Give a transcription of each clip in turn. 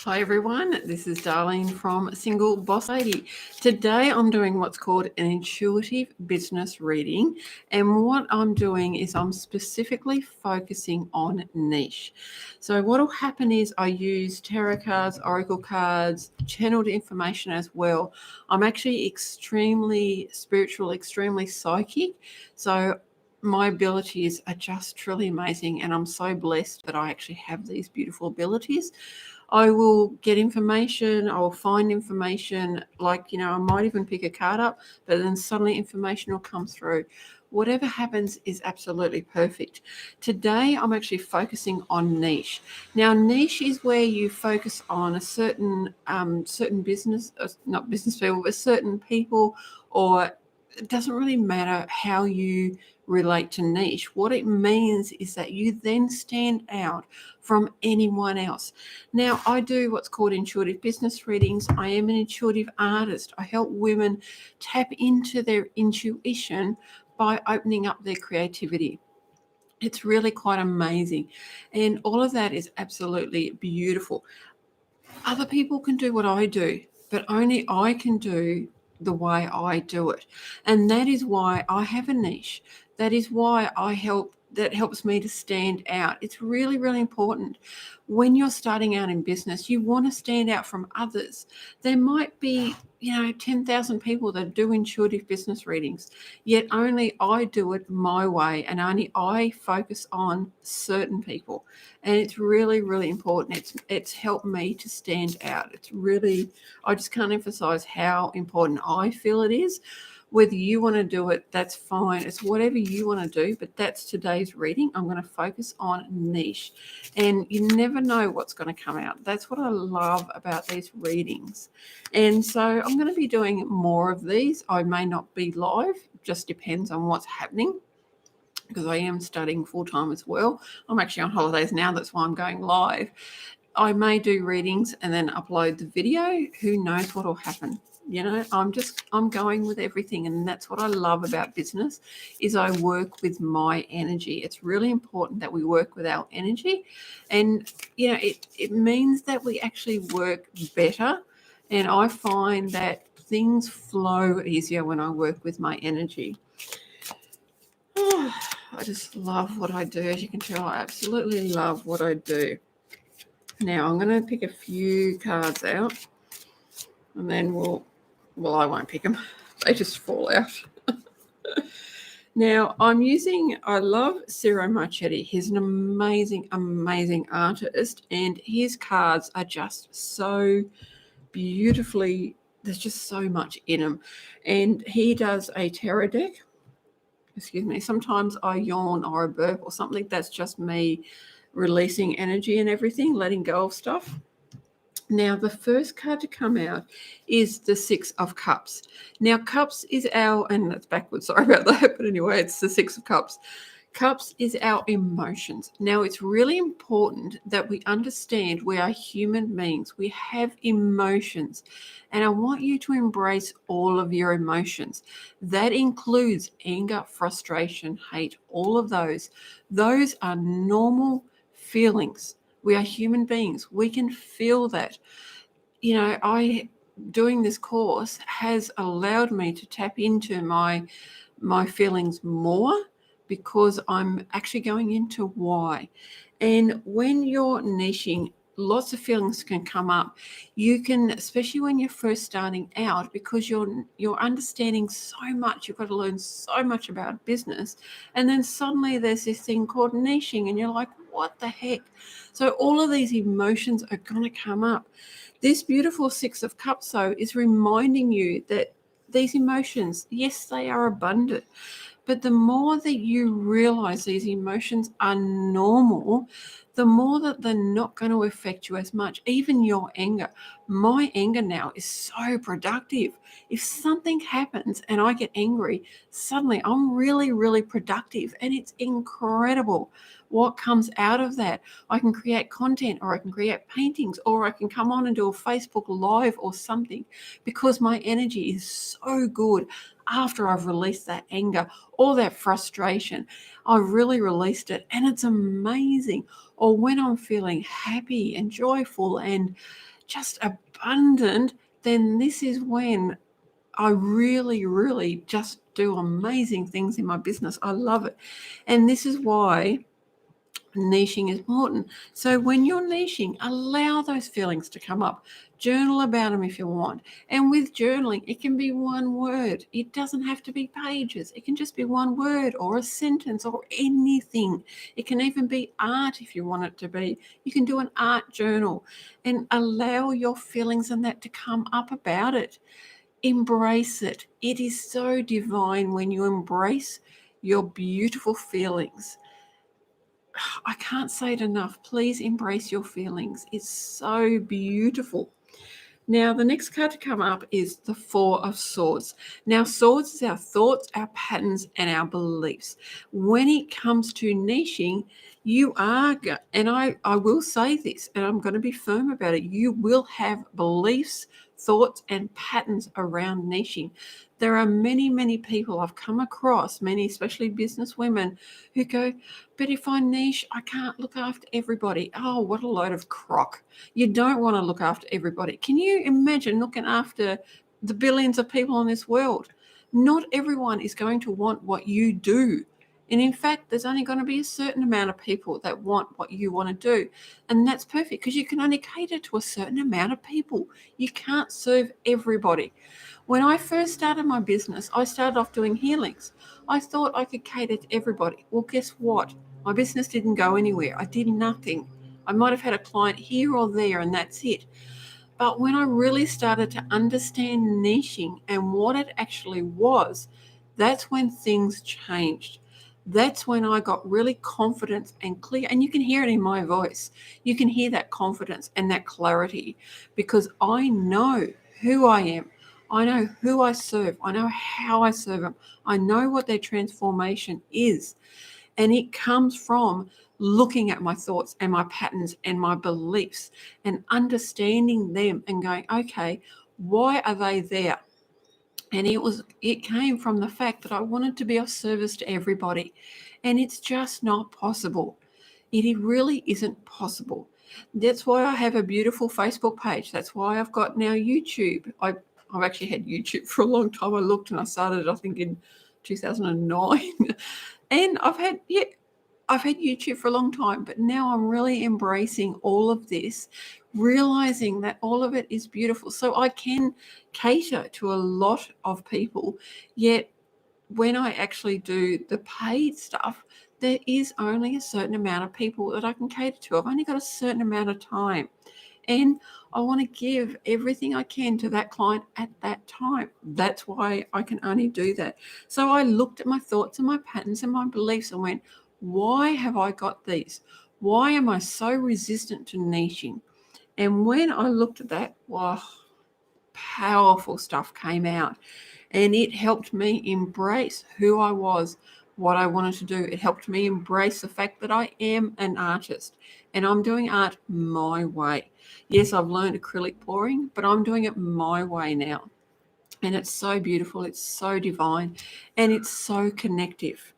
Hi everyone, this is Darleen from Single Boss Lady. Today I'm doing what's called an intuitive business reading, and what I'm doing is I'm specifically focusing on niche. So what will happen is I use tarot cards, oracle cards, channeled information as well. I'm actually extremely spiritual, extremely psychic, so my abilities are just truly amazing, and I'm so blessed that I actually have these beautiful abilities. I will get information, I will find information, I might even pick a card up, but then suddenly information will come through. Whatever happens is absolutely perfect. Today, I'm actually focusing on niche. Now, niche is where you focus on a certain business, not business people, but certain people, or it doesn't really matter how you relate to niche. What it means is that you then stand out from anyone else. Now, I do what's called intuitive business readings. I am an intuitive artist. I help women tap into their intuition by opening up their creativity. It's really quite amazing. And all of that is absolutely beautiful. Other people can do what I do, but only I can do the way I do it. And that is why I have a niche. That is why that helps me to stand out. It's really, really important. When you're starting out in business, you want to stand out from others. There might be, 10,000 people that do intuitive business readings, yet only I do it my way, and only I focus on certain people. And it's really, really important. It's helped me to stand out. I just can't emphasize how important I feel it is. Whether you want to do it, that's fine. It's whatever you want to do, but that's today's reading. I'm going to focus on niche, and you never know what's going to come out. That's what I love about these readings. And so I'm going to be doing more of these. I may not be live, just depends on what's happening, because I am studying full-time as well. I'm actually on holidays now, that's why I'm going live. I may do readings and then upload the video. Who knows what will happen? I'm going with everything, and that's what I love about business is I work with my energy. It's really important that we work with our energy, and it means that we actually work better, and I find that things flow easier when I work with my energy. I just love what I do. As you can tell, I absolutely love what I do. Now, I'm going to pick a few cards out, and then I won't pick them. They just fall out. Now, I love Ciro Marchetti. He's an amazing, amazing artist, and his cards are just so beautifully, there's just so much in them. And he does a tarot deck. Excuse me, sometimes I yawn or a burp or something. That's just me releasing energy and everything, letting go of stuff. Now, the first card to come out is the Six of Cups. Now, Cups is and that's backwards, sorry about that, but anyway, it's the Six of Cups. Cups is our emotions. Now, it's really important that we understand we are human beings. We have emotions, and I want you to embrace all of your emotions. That includes anger, frustration, hate, all of those. Those are normal feelings. We are human beings. We can feel that. Doing this course has allowed me to tap into my feelings more, because I'm actually going into why. And when you're niching, lots of feelings can come up. You can, especially when you're first starting out, because you're understanding so much, you've got to learn so much about business, and then suddenly there's this thing called niching, and you're like, what the heck? So all of these emotions are going to come up. This beautiful Six of Cups, though, is reminding you that these emotions, yes, they are abundant, but the more that you realize these emotions are normal, the more that they're not going to affect you as much. Even your anger. My anger now is so productive. If something happens and I get angry, suddenly I'm really, really productive, and it's incredible what comes out of that. I can create content, or I can create paintings, or I can come on and do a Facebook Live or something, because my energy is so good after I've released that anger or that frustration. I've really released it, and it's amazing. Or when I'm feeling happy and joyful and just abundant, then this is when I really, really just do amazing things in my business. I love it. And this is why niching is important. So when you're niching, allow those feelings to come up. Journal about them if you want. And with journaling, it can be one word. It doesn't have to be pages. It can just be one word or a sentence or anything. It can even be art if you want it to be. You can do an art journal and allow your feelings and that to come up about it. Embrace it. It is so divine when you embrace your beautiful feelings. I can't say it enough. Please embrace your feelings. It's so beautiful. Now, the next card to come up is the Four of Swords. Now, swords is our thoughts, our patterns, and our beliefs. When it comes to niching, you are, and I will say this, and I'm going to be firm about it, you will have beliefs, thoughts, and patterns around niching. There are many, many people I've come across, many, especially business women, who go, but if I niche, I can't look after everybody. Oh, what a load of crock. You don't want to look after everybody. Can you imagine looking after the billions of people in this world? Not everyone is going to want what you do. And in fact, there's only going to be a certain amount of people that want what you want to do. And that's perfect because you can only cater to a certain amount of people. You can't serve everybody. When I first started my business, I started off doing healings. I thought I could cater to everybody. Well, guess what? My business didn't go anywhere. I did nothing. I might have had a client here or there, and that's it. But when I really started to understand niching and what it actually was, that's when things changed. That's when I got really confident and clear. And you can hear it in my voice. You can hear that confidence and that clarity because I know who I am. I know who I serve. I know how I serve them. I know what their transformation is. And it comes from looking at my thoughts and my patterns and my beliefs and understanding them and going, okay, why are they there? And it came from the fact that I wanted to be of service to everybody. And it's just not possible. It really isn't possible. That's why I have a beautiful Facebook page. That's why I've got now YouTube. I've actually had YouTube for a long time. I looked and I started, I think, in 2009. And I've had YouTube for a long time, but now I'm really embracing all of this, realizing that all of it is beautiful. So I can cater to a lot of people, yet when I actually do the paid stuff, there is only a certain amount of people that I can cater to. I've only got a certain amount of time. And I want to give everything I can to that client at that time. That's why I can only do that. So I looked at my thoughts and my patterns and my beliefs and went, why have I got these? Why am I so resistant to niching? And when I looked at that, wow, powerful stuff came out. And it helped me embrace who I was, what I wanted to do. It helped me embrace the fact that I am an artist and I'm doing art my way. Yes, I've learned acrylic pouring, but I'm doing it my way now. And it's so beautiful, it's so divine, and it's so connective.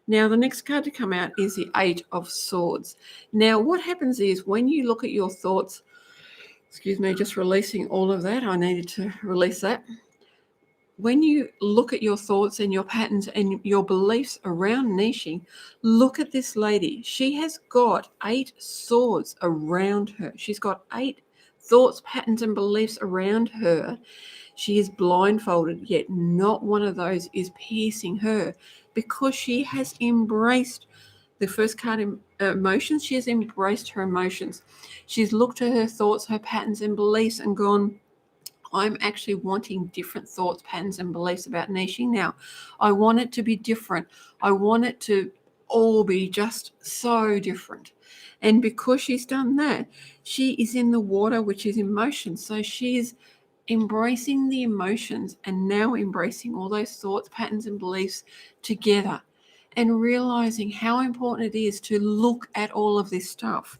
Now, the next card to come out is the Eight of Swords. Now, what happens is when you look at your thoughts, excuse me, just releasing all of that. I needed to release that. When you look at your thoughts and your patterns and your beliefs around niching, look at this lady. She has got 8 swords around her. She's got 8 thoughts, patterns, and beliefs around her. She is blindfolded, yet not one of those is piercing her because she has embraced the first card in emotions. She has embraced her emotions. She's looked at her thoughts, her patterns, and beliefs and gone, I'm actually wanting different thoughts, patterns, and beliefs about niching now. I want it to be different. I want it to all be just so different. And because she's done that, she is in the water, which is emotion. So she's embracing the emotions and now embracing all those thoughts, patterns, and beliefs together and realizing how important it is to look at all of this stuff.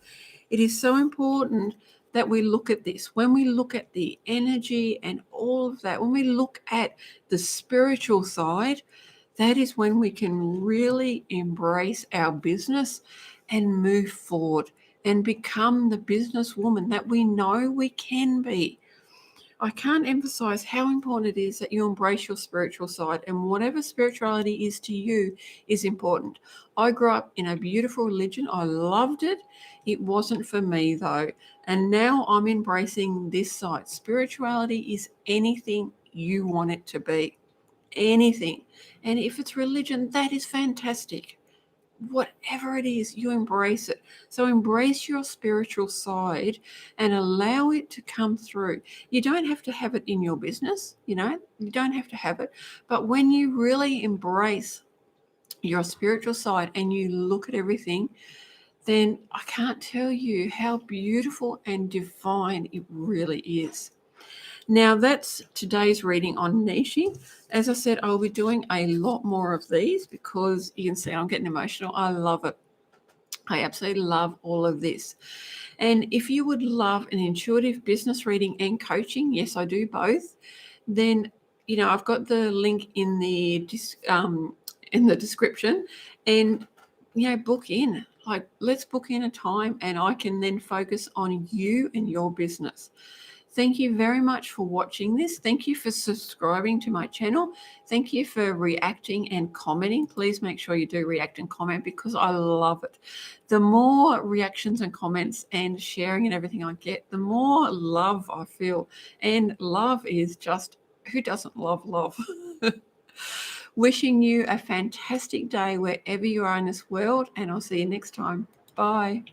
It is so important that we look at this. When we look at the energy and all of that, when we look at the spiritual side, that is when we can really embrace our business and move forward and become the businesswoman that we know we can be. I can't emphasize how important it is that you embrace your spiritual side, and whatever spirituality is to you is important. I grew up in a beautiful religion. I loved it. It wasn't for me though. And now I'm embracing this side. Spirituality is anything you want it to be. Anything. And if it's religion, that is fantastic. Whatever it is, you embrace it. So embrace your spiritual side and allow it to come through. You don't have to have it in your business, you don't have to have it. But when you really embrace your spiritual side and you look at everything, then I can't tell you how beautiful and divine it really is. Now, that's today's reading on niching. As I said, I'll be doing a lot more of these because you can see I'm getting emotional. I love it. I absolutely love all of this. And if you would love an intuitive business reading and coaching, yes, I do both, then, I've got the link in the description, and, book in. Like, let's book in a time and I can then focus on you and your business. Thank you very much for watching this. Thank you for subscribing to my channel. Thank you for reacting and commenting. Please make sure you do react and comment because I love it. The more reactions and comments and sharing and everything I get, the more love I feel. And love is just, who doesn't love love? Wishing you a fantastic day wherever you are in this world, and I'll see you next time. Bye.